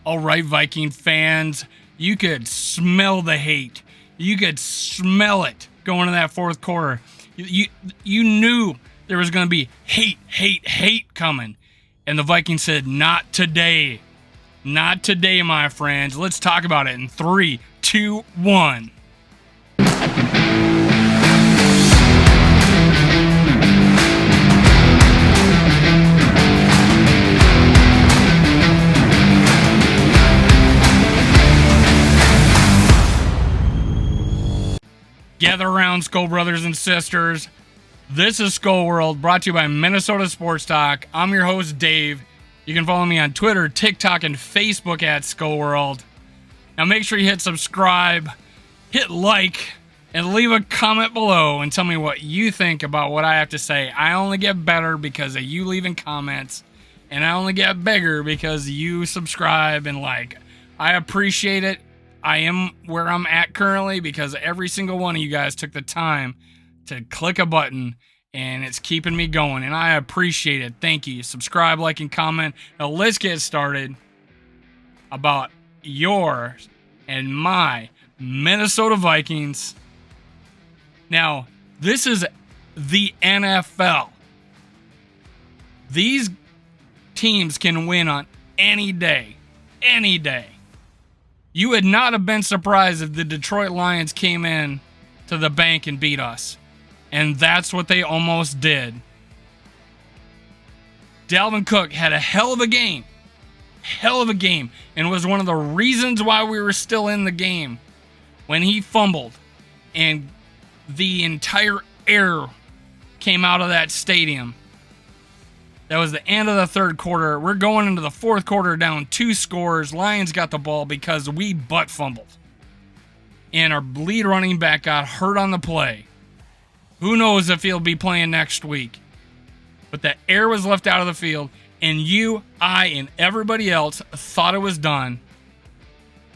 All right, Viking fans, you could smell the hate. You could smell it going into that fourth quarter. You knew there was going to be hate coming. And the Vikings said, not today. Not today, my friends. Let's talk about it in 3, 2, 1. Gather around, Skull brothers and sisters. This is Skull World, brought to you by Minnesota Sports Talk. I'm your host, Dave. You can follow me on Twitter, TikTok, and Facebook at Skull World. Now make sure you hit subscribe, hit like, and leave a comment below and tell me what you think about what I have to say. I only get better because of you leaving comments, and I only get bigger because you subscribe and like. I appreciate it. I am where I'm at currently because every single one of you guys took the time to click a button, and it's keeping me going, and I appreciate it. Thank you. Subscribe, like, and comment. Now let's get started about yours and my Minnesota Vikings. Now, this is the NFL. These teams can win on any day. Any day. You would not have been surprised if the Detroit Lions came in to the bank and beat us. And that's what they almost did. Dalvin Cook had a hell of a game. Hell of a game. And was one of the reasons why we were still in the game. When he fumbled and the entire air came out of that stadium. That was the end of the third quarter. We're going into the fourth quarter down 2 scores. Lions got the ball because we butt fumbled. And our lead running back got hurt on the play. Who knows if he'll be playing next week. But the air was left out of the field. And you, I, and everybody else thought it was done.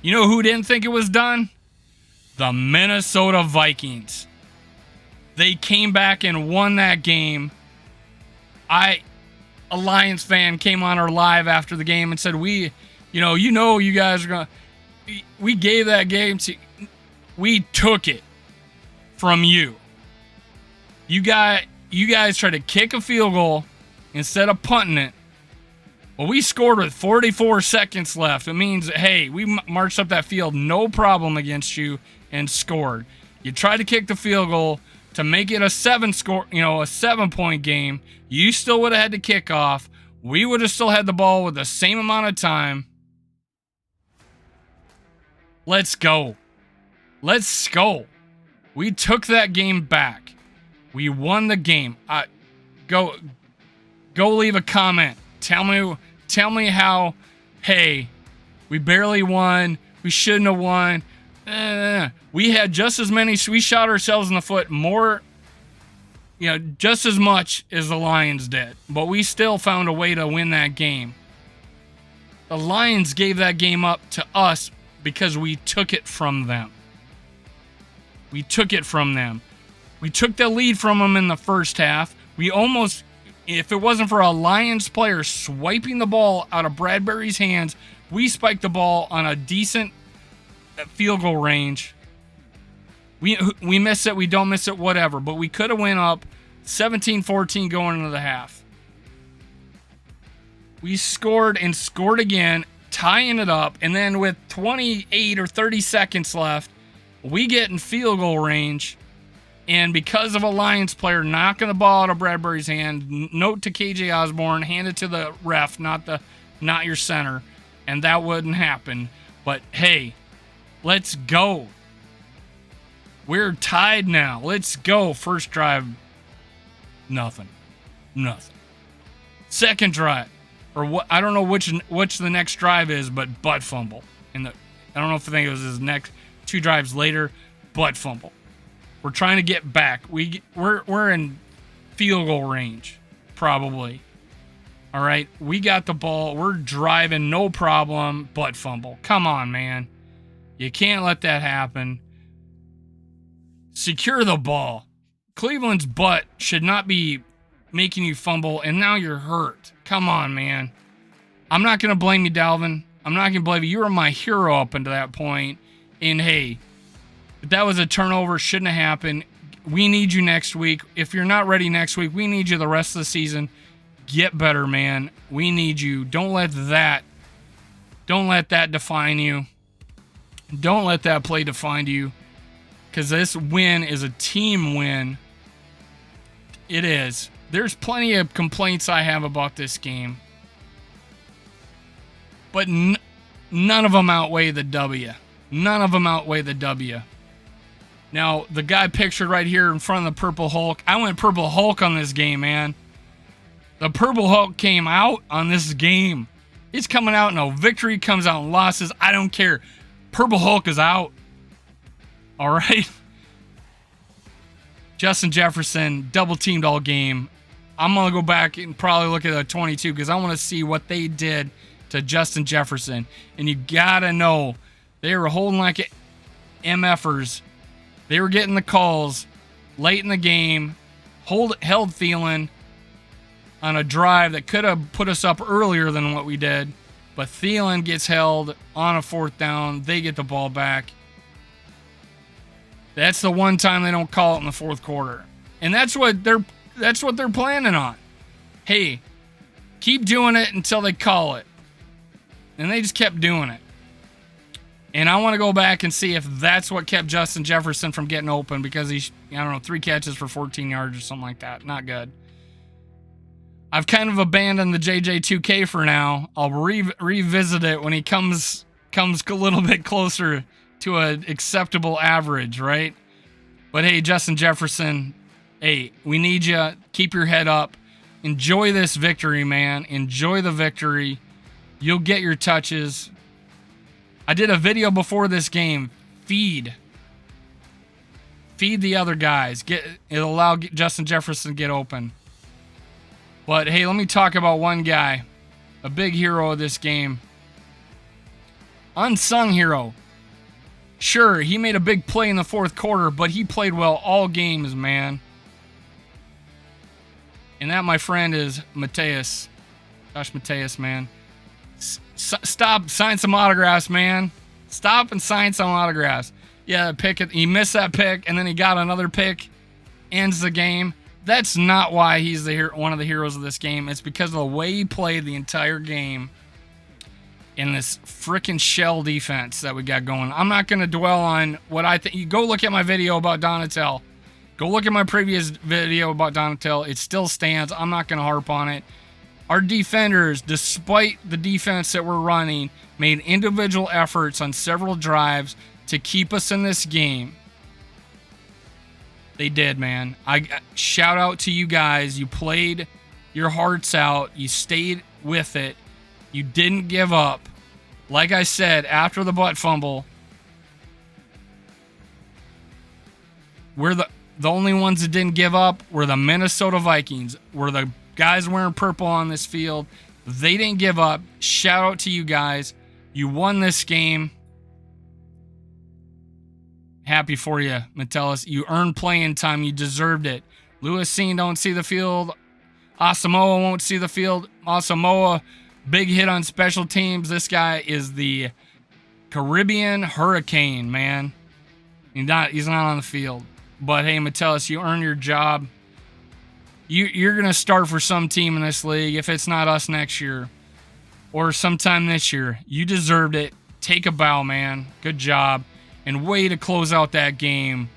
You know who didn't think it was done? The Minnesota Vikings. They came back and won that game. A Lions fan came on our live after the game and said, you guys are going to, we gave that game to, we took it from you. You guys tried to kick a field goal instead of punting it. Well, we scored with 44 seconds left. It means, hey, we marched up that field no problem against you and scored. You tried to kick the field goal to make it a 7-point game. You still would have had to kick off. We would have still had the ball with the same amount of time. Let's go. Let's go. We took that game back. We won the game. Go leave a comment. Tell me how, hey, we barely won. We shouldn't have won. We had just as many. We shot ourselves in the foot more, just as much as the Lions did. But we still found a way to win that game. The Lions gave that game up to us because we took it from them. We took it from them. We took the lead from them in the first half. We almost, if it wasn't for a Lions player swiping the ball out of Bradbury's hands, we spiked the ball on a decent field goal range. We miss it, we don't miss it, whatever. But we could have went up 17-14 going into the half. We scored and scored again, tying it up. And then with 28 or 30 seconds left, we get in field goal range. And because of a Lions player knocking the ball out of Bradbury's hand, note to KJ Osborne, hand it to the ref, not your center. And that wouldn't happen. But hey, let's go. We're tied now. Let's go. First drive, nothing. Second drive, or what? I don't know which the next drive is, but butt fumble. I don't know if I think it was his next 2 drives later, butt fumble. We're trying to get back. We're in field goal range, probably. All right, we got the ball. We're driving, no problem. Butt fumble. Come on, man. You can't let that happen. Secure the ball. Cleveland's butt should not be making you fumble, and now you're hurt. Come on, man. I'm not going to blame you, Dalvin. I'm not going to blame you. You were my hero up until that point. And hey, if that was a turnover, shouldn't have happened. We need you next week. If you're not ready next week, we need you the rest of the season. Get better, man. We need you. Don't let that define you. Don't let that play define you. Because this win is a team win. It is. There's plenty of complaints I have about this game. But none of them outweigh the W. None of them outweigh the W. Now, the guy pictured right here in front of the Purple Hulk. I went Purple Hulk on this game, man. The Purple Hulk came out on this game. It's coming out. No victory comes out in losses. I don't care. Purple Hulk is out. All right. Justin Jefferson double teamed all game. I'm going to go back and probably look at the 22 because I want to see what they did to Justin Jefferson. And you got to know they were holding like MFers. They were getting the calls late in the game. Held Thielen on a drive that could have put us up earlier than what we did. But Thielen gets held on a 4th down. They get the ball back. That's the one time they don't call it in the 4th quarter. And that's what they're planning on. Hey, keep doing it until they call it. And they just kept doing it. And I want to go back and see if that's what kept Justin Jefferson from getting open because he's, 3 catches for 14 yards or something like that. Not good. I've kind of abandoned the JJ2K for now. I'll revisit it when he comes a little bit closer to an acceptable average, right? But hey, Justin Jefferson, hey, we need you. Keep your head up. Enjoy this victory, man. Enjoy the victory. You'll get your touches. I did a video before this game. Feed the other guys. It'll allow Justin Jefferson to get open. But hey, let me talk about one guy, a big hero of this game. Unsung hero. Sure, he made a big play in the 4th quarter, but he played well all games, man. And that, my friend, is Mateus. Josh Mateus, man. Stop, sign some autographs, man. Stop and sign some autographs. Yeah, he missed that pick, and then he got another pick. Ends the game. That's not why he's one of the heroes of this game. It's because of the way he played the entire game in this freaking shell defense that we got going. I'm not going to dwell on what I think. You go look at my video about Donatel. Go look at my previous video about Donatel. It still stands. I'm not going to harp on it. Our defenders, despite the defense that we're running, made individual efforts on several drives to keep us in this game. They did, man. I shout out to you guys. You played your hearts out. You stayed with it. You didn't give up. Like I said, after the butt fumble, we're the only ones that didn't give up were the Minnesota Vikings. We're the guys wearing purple on this field. They didn't give up. Shout out to you guys. You won this game. Happy for you, Metellus. You earned playing time. You deserved it. Lewis Seen don't see the field. Asamoah won't see the field. Asamoah, big hit on special teams. This guy is the Caribbean Hurricane, man. He's not on the field. But hey, Metellus, you earned your job. You're going to start for some team in this league if it's not us next year or sometime this year. You deserved it. Take a bow, man. Good job. And way to close out that game.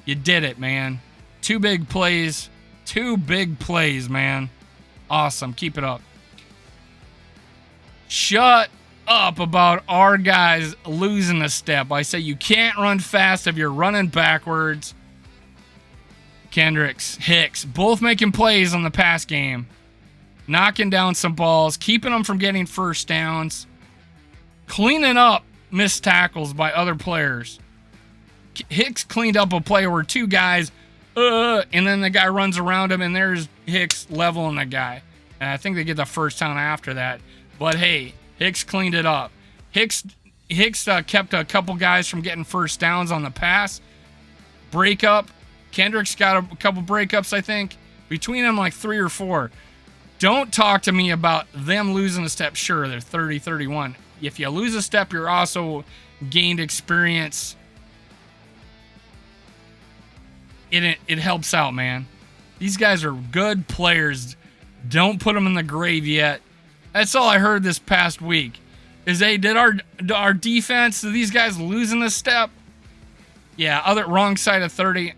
You did it, man. 2 big plays. 2 big plays, man. Awesome. Keep it up. Shut up about our guys losing a step. I say you can't run fast if you're running backwards. Kendricks, Hicks, both making plays on the pass game. Knocking down some balls. Keeping them from getting first downs. Cleaning up missed tackles by other players. Hicks cleaned up a play where 2 guys, and then the guy runs around him, and there's Hicks leveling the guy. And I think they get the first down after that. But hey, Hicks cleaned it up. Hicks kept a couple guys from getting first downs on the pass. Breakup. Kendricks got a couple breakups, I think. Between them, like 3 or 4. Don't talk to me about them losing a step. Sure, they're 30-31. if you lose a step, you're also gained experience. It helps out, man. These guys are good players. Don't put them in the grave yet. That's all I heard this past week. Is did our defense, are these guys losing a step? Yeah, wrong side of 30.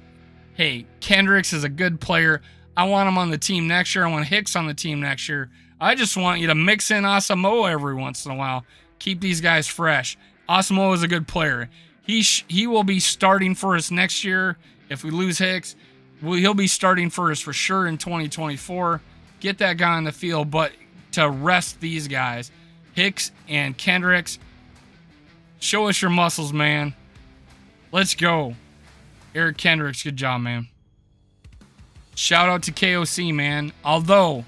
Hey, Kendricks is a good player. I want him on the team next year. I want Hicks on the team next year. I just want you to mix in Asamoah every once in a while. Keep these guys fresh. Asamoah is a good player. He will be starting for us next year. If we lose Hicks, he'll be starting for us for sure in 2024. Get that guy on the field, but to rest these guys, Hicks and Kendricks, show us your muscles, man. Let's go. Eric Kendricks, good job, man. Shout out to KOC, man. Although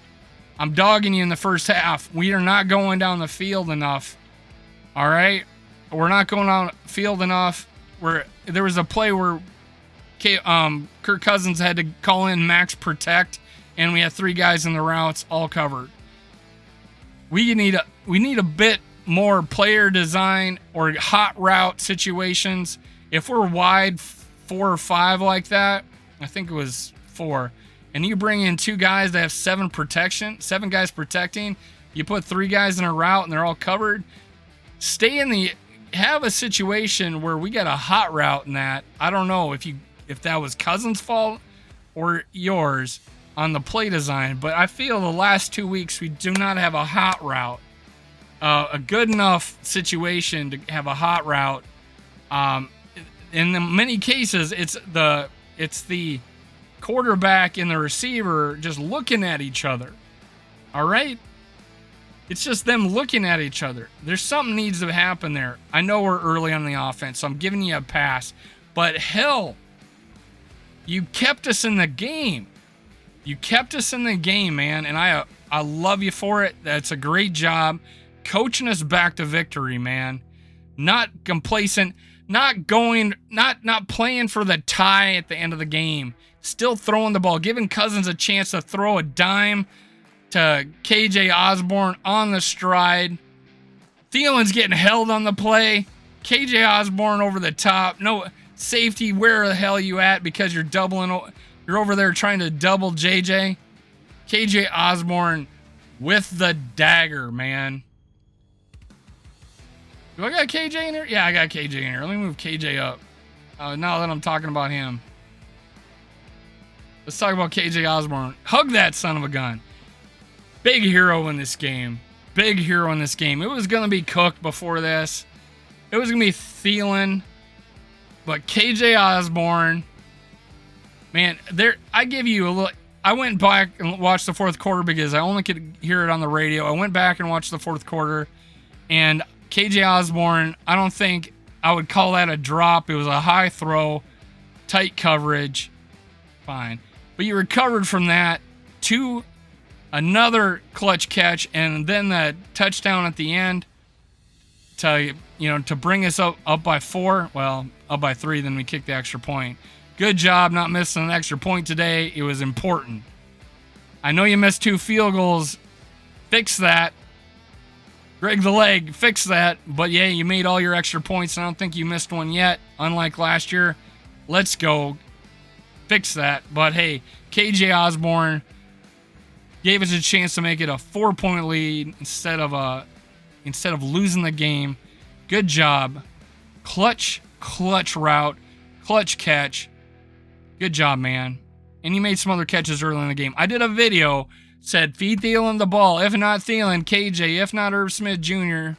I'm dogging you in the first half, we are not going down the field enough. All right? We're not going down the field enough. There was a play where Kirk Cousins had to call in max protect, and we had 3 guys in the routes all covered. We need a bit more player design or hot route situations. If we're wide 4 or 5 like that, I think it was 4, and you bring in 2 guys that have 7 guys protecting, you put 3 guys in a route and they're all covered. Have a situation where we got a hot route in that. I don't know if that was Cousins' fault or yours on the play design, but I feel the last 2 weeks we do not have a hot route, a good enough situation to have a hot route. In many cases, it's the quarterback and the receiver just looking at each other. All right? It's just them looking at each other. There's something needs to happen there. I know we're early on the offense, so I'm giving you a pass. But hell, you kept us in the game. You kept us in the game, man, and I love you for it. That's a great job coaching us back to victory, man. Not complacent, not playing for the tie at the end of the game. Still throwing the ball, giving Cousins a chance to throw a dime to KJ Osborne on the stride. Thielen's getting held on the play. KJ Osborne over the top. No safety, where the hell are you at? Because you're over there trying to double JJ. KJ Osborne with the dagger, man. Do I got KJ in here? Yeah, I got KJ in here. Let me move KJ up. Now that I'm talking about him. Let's talk about KJ Osborne. Hug that son of a gun. Big hero in this game. Big hero in this game. It was going to be Cook before this. It was going to be Thielen. But KJ Osborne, man, I give you a little. I went back and watched the fourth quarter because I only could hear it on the radio. I went back and watched the fourth quarter, and KJ Osborne, I don't think I would call that a drop. It was a high throw, tight coverage, fine. But you recovered from that to another clutch catch, and then the touchdown at the end to bring us up by 4. Well, up by 3, then we kicked the extra point. Good job not missing an extra point today. It was important. I know you missed 2 field goals. Fix that. Greg the Leg, fix that. But yeah, you made all your extra points. I don't think you missed one yet, unlike last year. Let's go. Fix that. But hey, KJ Osborne gave us a chance to make it a 4-point lead instead of losing the game. Good job. Clutch route. Clutch catch. Good job, man. And you made some other catches early in the game. I did a video, said feed Thielen the ball. If not Thielen, KJ. If not Irv Smith Jr.,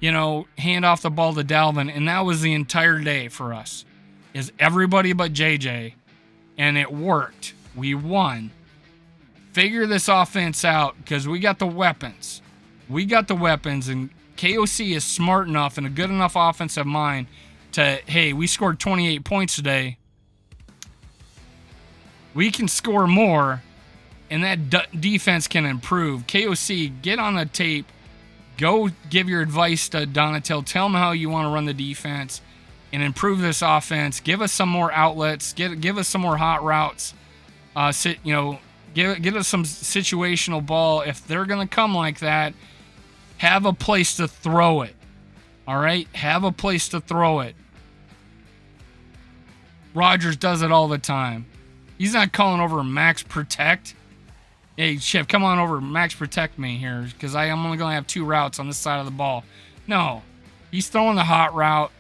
hand off the ball to Dalvin. And that was the entire day for us. Is everybody but JJ. And it worked. We won. Figure this offense out because we got the weapons. And KOC is smart enough and a good enough offensive mind to, hey, we scored 28 points today. We can score more, and that defense can improve. KOC, get on the tape. Go give your advice to Donatel. Tell him how you want to run the defense and improve this offense. Give us some more outlets. Give us some more hot routes. Give us some situational ball. If they're going to come like that, Have a place to throw it. All right? Have a place to throw it. Rodgers does it all the time. He's not calling over max protect. Hey, Chip, come on over. Max protect me here because I'm only going to have 2 routes on this side of the ball. No. He's throwing the hot route.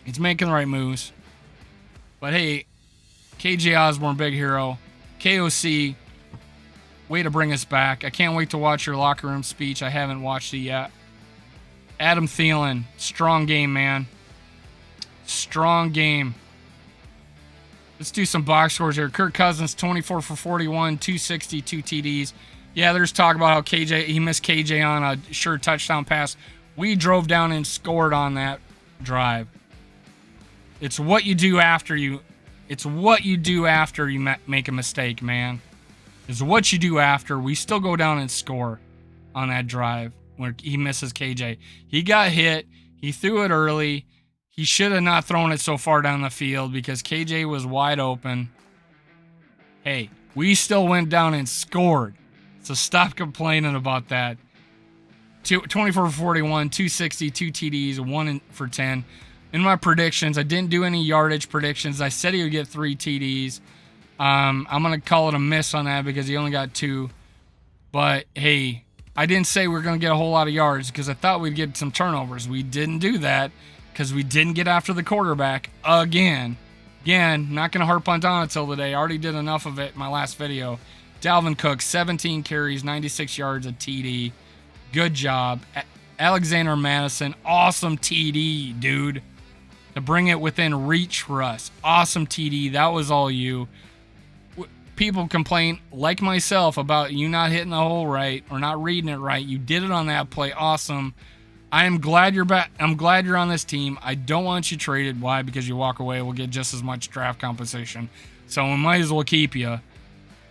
He's making the right moves. But hey, KJ Osborne, big hero. KOC, way to bring us back. I can't wait to watch your locker room speech. I haven't watched it yet. Adam Thielen, strong game, man. Strong game. Let's do some box scores here. Kirk Cousins, 24 for 41, 260, 2 TDs. Yeah, there's talk about how he missed KJ on a sure touchdown pass. We drove down and scored on that drive. It's what you do after you make a mistake, man. It's what you do after. We still go down and score on that drive where he misses KJ. He got hit. He threw it early. He should have not thrown it so far down the field because KJ was wide open. Hey, we still went down and scored. So stop complaining about that. 24 for 41, 260, 2 TDs, 1 for 10. In my predictions, I didn't do any yardage predictions. I said he would get 3 TDs. I'm going to call it a miss on that because he only got 2. But, hey, I didn't say we were going to get a whole lot of yards because I thought we'd get some turnovers. We didn't do that because we didn't get after the quarterback again. Again, not going to harp on Donatil today. I already did enough of it in my last video. Dalvin Cook, 17 carries, 96 yards, a TD. Good job. Alexander Madison, awesome TD, dude. To bring it within reach for us. Awesome TD. That was all you. People complain, like myself, about you not hitting the hole right or not reading it right. You did it on that play. Awesome. I am glad you're back. I'm glad you're on this team. I don't want you traded. Why? Because you walk away, we'll get just as much draft compensation. So we might as well keep you.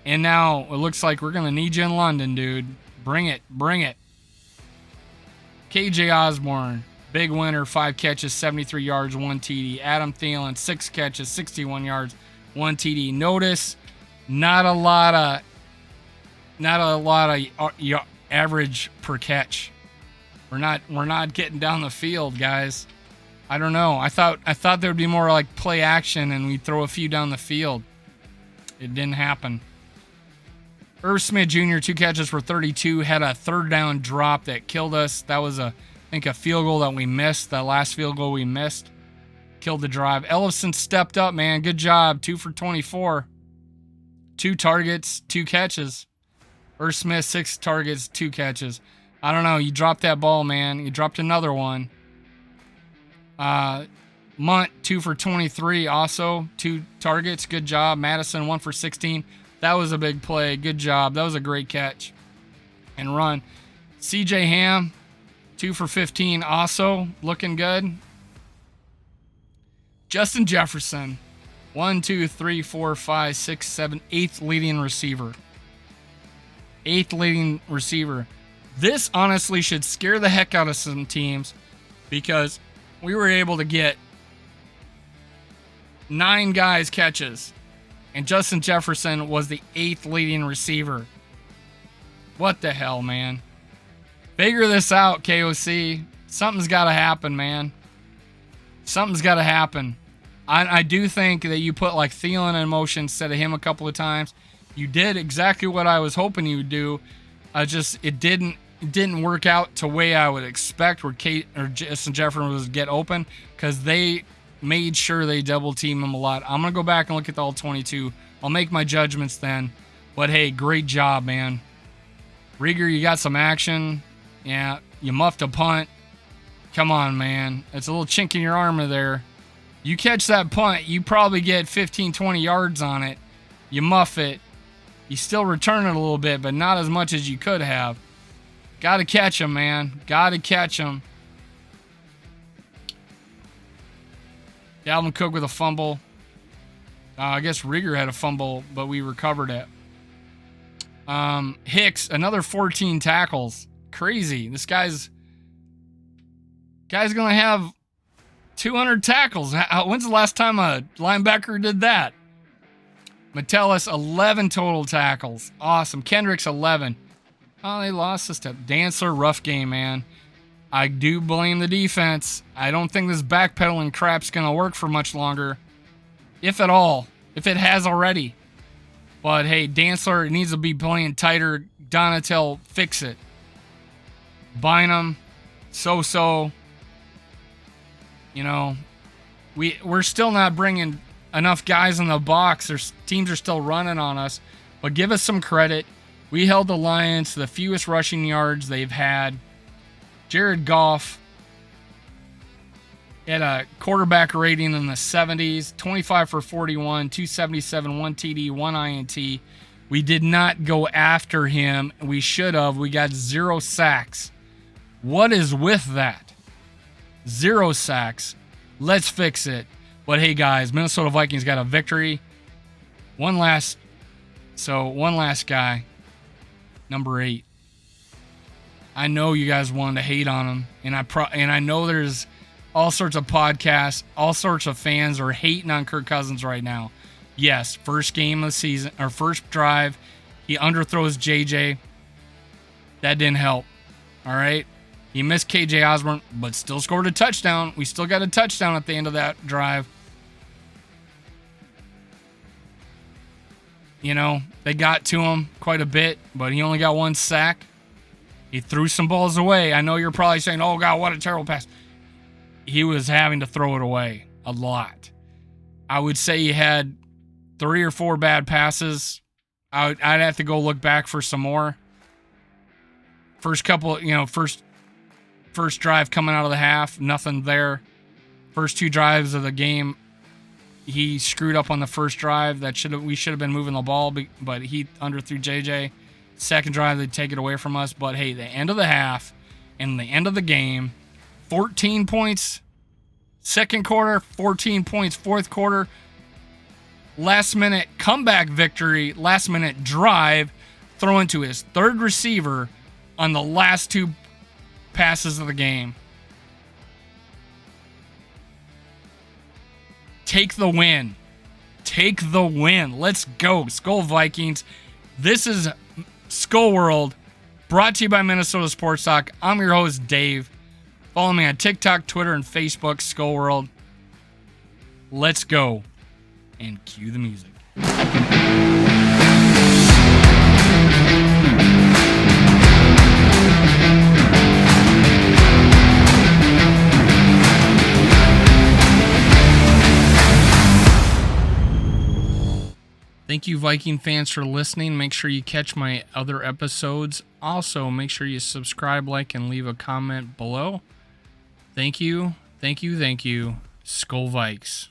And now it looks like we're going to need you in London, dude. Bring it. Bring it. KJ Osborne, big winner, 5 catches, 73 yards, 1 TD. Adam Thielen, 6 catches, 61 yards, 1 TD. Notice not a lot of average per catch. We're not getting down the field, guys. I don't know. I thought there would be more like play action and we'd throw a few down the field. It didn't happen. Irv Smith Jr., 2 catches for 32, had a 3rd down drop that killed us. That was I think a field goal that we missed. That last field goal we missed. Killed the drive. Ellison stepped up, man. Good job. 2 for 24. 2 targets, 2 catches. Irv Smith, 6 targets, 2 catches. I don't know. You dropped that ball, man. You dropped another one. Munt, 2 for 23 also. 2 targets. Good job. Madison, 1 for 16. That was a big play. Good job. That was a great catch and run. CJ Ham, 2 for 15 also. Looking good. Justin Jefferson, 1, 2, 3, 4, 5, 6, 7, 8th leading receiver. 8th leading receiver. This honestly should scare the heck out of some teams because we were able to get 9 guys catches. And Justin Jefferson was the 8th leading receiver. What the hell, man? Figure this out, KOC. Something's got to happen, man. Something's got to happen. I do think that you put like Thielen in motion instead of him a couple of times. You did exactly what I was hoping you would do. It didn't work out the way I would expect where Justin Jefferson was get open because they made sure they double team him a lot. I'm going to go back and look at the all 22. I'll make my judgments then. But hey, great job, man. Rieger, you got some action. Yeah, you muffed a punt. Come on, man. It's a little chink in your armor there. You catch that punt, you probably get 15, 20 yards on it. You muff it. You still return it a little bit, but not as much as you could have. Got to catch him, man. Got to catch him. Dalvin Cook with a fumble. I guess Rieger had a fumble, but we recovered it. Hicks, another 14 tackles. Crazy. This guy's going to have 200 tackles. When's the last time a linebacker did that? Metellus, 11 total tackles. Awesome. Kendricks, 11. Oh, they lost a step. Dancer, rough game, man. I do blame the defense. I don't think this backpedaling crap's going to work for much longer. If at all. If it has already. But, hey, Dancer needs to be playing tighter. Donatel, fix it. Bynum, so-so. You know, we're still not bringing enough guys in the box. Teams are still running on us. But give us some credit. We held the Lions to the fewest rushing yards they've had. Jared Goff had a quarterback rating in the 70s, 25 for 41, 277, 1 TD, 1 INT. We did not go after him. We should have. We got 0 sacks. What is with that? 0 sacks. Let's fix it. But hey, guys, Minnesota Vikings got a victory. One last guy, number 8. I know you guys wanted to hate on him, and I know there's all sorts of podcasts, all sorts of fans are hating on Kirk Cousins right now. Yes, first game of the season, or first drive, he underthrows JJ. That didn't help. All right, he missed KJ Osborne, but still scored a touchdown. We still got a touchdown at the end of that drive. You know, they got to him quite a bit, but he only got 1 sack. He threw some balls away. I know you're probably saying, oh, God, what a terrible pass. He was having to throw it away a lot. I would say he had 3 or 4 bad passes. I'd have to go look back for some more. First couple, first drive coming out of the half, nothing there. First 2 drives of the game, he screwed up on the first drive. We should have been moving the ball, but he underthrew JJ. Second drive, they take it away from us. But hey, the end of the half and the end of the game, 14 points. Second quarter, 14 points. Fourth quarter, last minute comeback victory. Last minute drive, throwing to his third receiver on the last 2 passes of the game. Take the win. Take the win. Let's go, Skull Vikings. This is Skull World, brought to you by Minnesota Sports Talk. I'm your host, Dave. Follow me on TikTok, Twitter, and Facebook, Skull World. Let's go. And cue the music. Thank you, Viking fans, for listening. Make sure you catch my other episodes. Also, make sure you subscribe, like, and leave a comment below. Thank you. Thank you. Thank you. Skull Vikes.